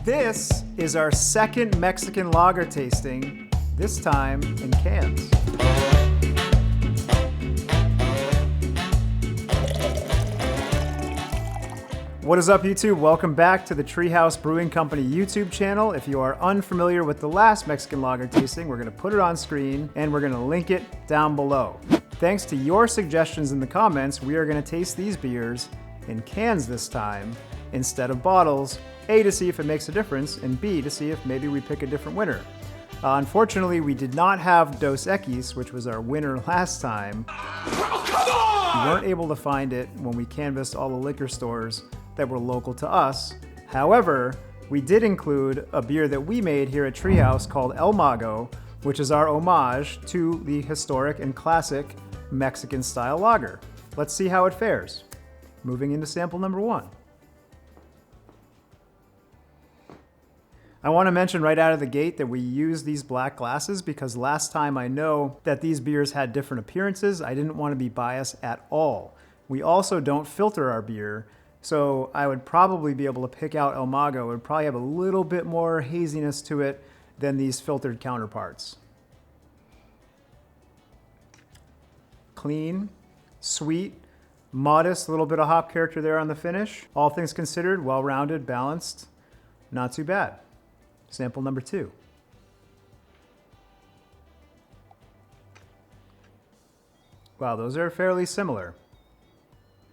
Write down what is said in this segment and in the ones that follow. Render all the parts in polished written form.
This is our second Mexican lager tasting, this time in cans. What is up, YouTube? Welcome back to the Treehouse Brewing Company YouTube channel. If you are unfamiliar with the last Mexican lager tasting, we're gonna put it on screen and we're gonna link it down below. Thanks to your suggestions in the comments, we are gonna taste these beers in cans this time instead of bottles, A, to see if it makes a difference, and B, to see if maybe we pick a different winner. Unfortunately, we did not have Dos Equis, which was our winner last time. Oh, come on! We weren't able to find it when we canvassed all the liquor stores that were local to us. However, we did include a beer that we made here at Treehouse called El Mago, which is our homage to the historic and classic Mexican style lager. Let's see how it fares. Moving into sample number 1. I want to mention right out of the gate that we use these black glasses because last time I know that these beers had different appearances. I didn't want to be biased at all. We also don't filter our beer, so I would probably be able to pick out El Mago. It would probably have a little bit more haziness to it than these filtered counterparts. Clean, sweet, modest, little bit of hop character there on the finish. All things considered, well-rounded, balanced, not too bad. Sample number 2. Wow, those are fairly similar,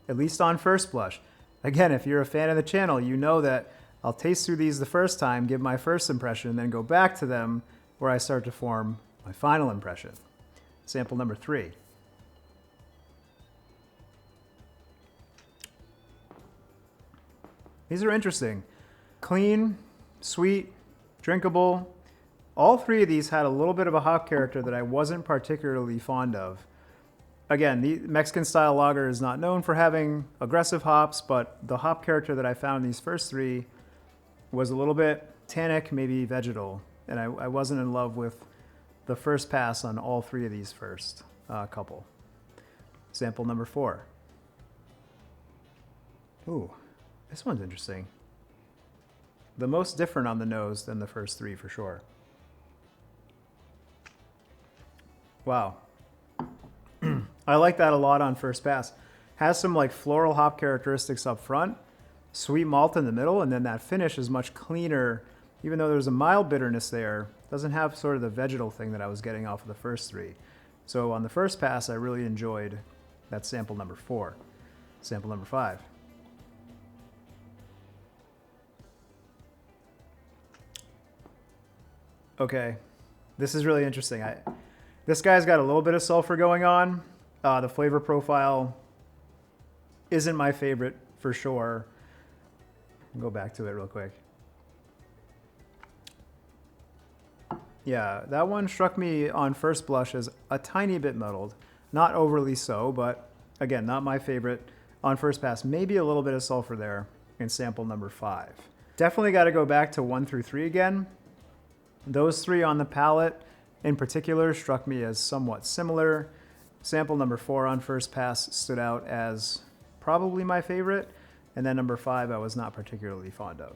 at least on first blush. Again, if you're a fan of the channel, you know that I'll taste through these the first time, give my first impression, and then go back to them where I start to form my final impression. Sample number 3. These are interesting. Clean, sweet, drinkable. All three of these had a little bit of a hop character that I wasn't particularly fond of. Again, the Mexican style lager is not known for having aggressive hops, but the hop character that I found in these first three was a little bit tannic, maybe vegetal. And I wasn't in love with the first pass on all three of these first couple. Sample number 4. Ooh, this one's interesting. The most different on the nose than the first three for sure. Wow. I like that a lot on first pass. Has some like floral hop characteristics up front, sweet malt in the middle, and then that finish is much cleaner. Even though there's a mild bitterness there, doesn't have sort of the vegetal thing that I was getting off of the first three. So on the first pass, I really enjoyed that sample number 4. Sample number 5. Okay, this is really interesting. This guy's got a little bit of sulfur going on. The flavor profile isn't my favorite for sure. I'll go back to it real quick. Yeah, that one struck me on first blush as a tiny bit muddled. Not overly so, but again, not my favorite on first pass. Maybe a little bit of sulfur there in sample number 5. Definitely got to go back to 1 through 3 again. Those three on the palate in particular struck me as somewhat similar. Sample number 4 on first pass stood out as probably my favorite, and then number 5 I was not particularly fond of.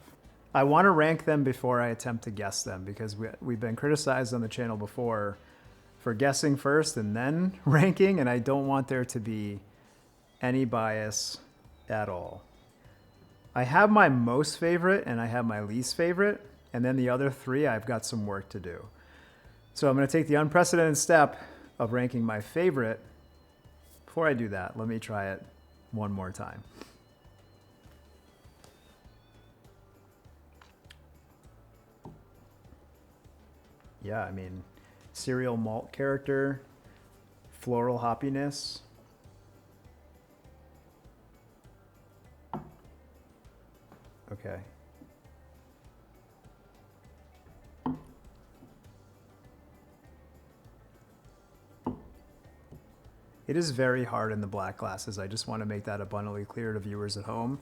I want to rank them before I attempt to guess them because we've been criticized on the channel before for guessing first and then ranking, and I don't want there to be any bias at all. I have my most favorite and I have my least favorite, and then the other 3 I've got some work to do. So I'm going to take the unprecedented step of ranking my favorite. Before I do that, let me try it one more time. Yeah, I mean, cereal malt character, floral hoppiness. Okay. It is very hard in the black glasses. I just want to make that abundantly clear to viewers at home.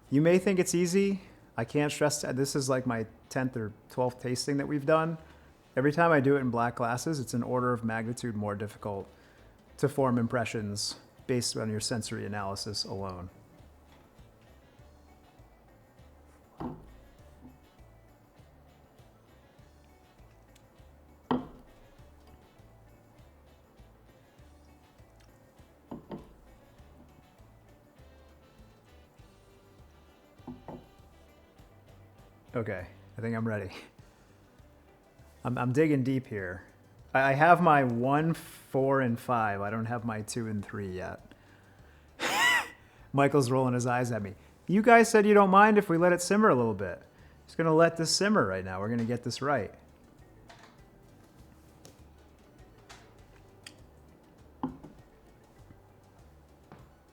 You may think it's easy. I can't stress that. This is like my 10th or 12th tasting that we've done. Every time I do it in black glasses, it's an order of magnitude more difficult to form impressions based on your sensory analysis alone. Okay, I think I'm ready. I'm digging deep here. I have my 1, 4, and 5. I don't have my 2 and 3 yet. Michael's rolling his eyes at me. You guys said you don't mind if we let it simmer a little bit. Just gonna let this simmer right now. We're gonna get this right.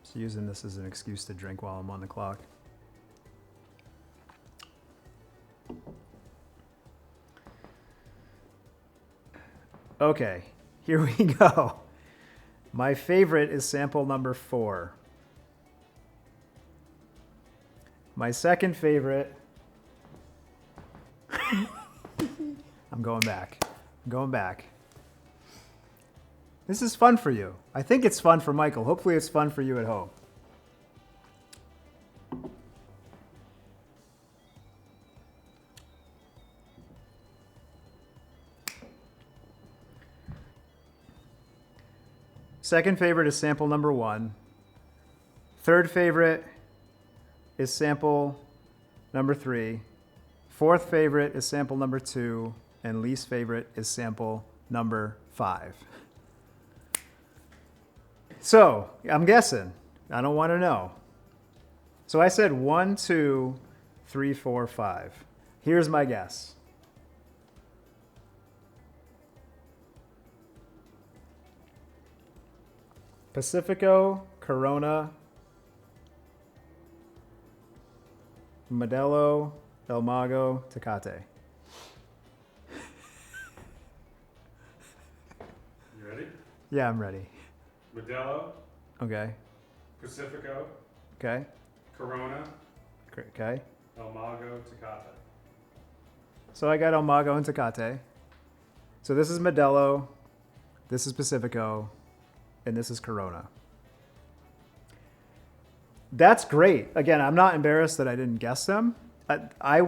Just using this as an excuse to drink while I'm on the clock. Okay, here we go. My favorite is sample number 4. My second favorite... I'm going back. I'm going back. This is fun for you. I think it's fun for Michael. Hopefully it's fun for you at home. Second favorite is sample number 1. Third favorite is sample number 3. Fourth favorite is sample number 2. And least favorite is sample number 5. So, I'm guessing. I don't want to know. So I said 1, 2, 3, 4, 5. Here's my guess. Pacifico, Corona, Modelo, El Mago, Tecate. You ready? Yeah, I'm ready. Modelo, Okay. Pacifico, Okay. Corona, Okay. El Mago, Tecate. So I got El Mago and Tecate. So this is Modelo, this is Pacifico, and this is Corona. That's great. Again, I'm not embarrassed that I didn't guess them. I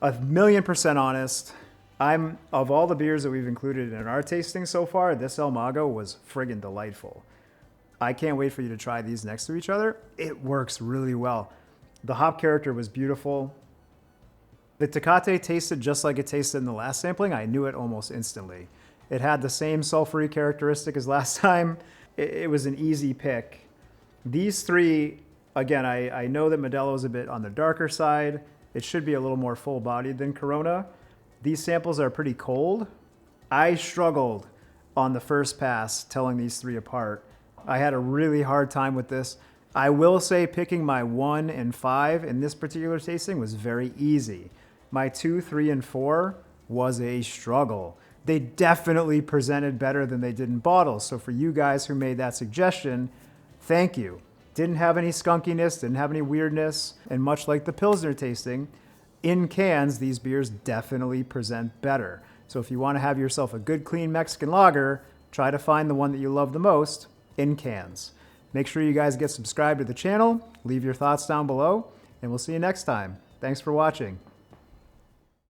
1,000,000% honest. Of all the beers that we've included in our tasting so far, this El Mago was friggin' delightful. I can't wait for you to try these next to each other. It works really well. The hop character was beautiful. The Tecate tasted just like it tasted in the last sampling. I knew it almost instantly. It had the same sulfury characteristic as last time. It was an easy pick. These three, again, I know that Modelo is a bit on the darker side. It should be a little more full-bodied than Corona. These samples are pretty cold. I struggled on the first pass telling these three apart. I had a really hard time with this. I will say picking my 1 and 5 in this particular tasting was very easy. My 2, 3, and 4 was a struggle. They definitely presented better than they did in bottles. So for you guys who made that suggestion, thank you. Didn't have any skunkiness, didn't have any weirdness, and much like the Pilsner tasting, in cans, these beers definitely present better. So if you want to have yourself a good, clean Mexican lager, try to find the one that you love the most in cans. Make sure you guys get subscribed to the channel, leave your thoughts down below, and we'll see you next time. Thanks for watching.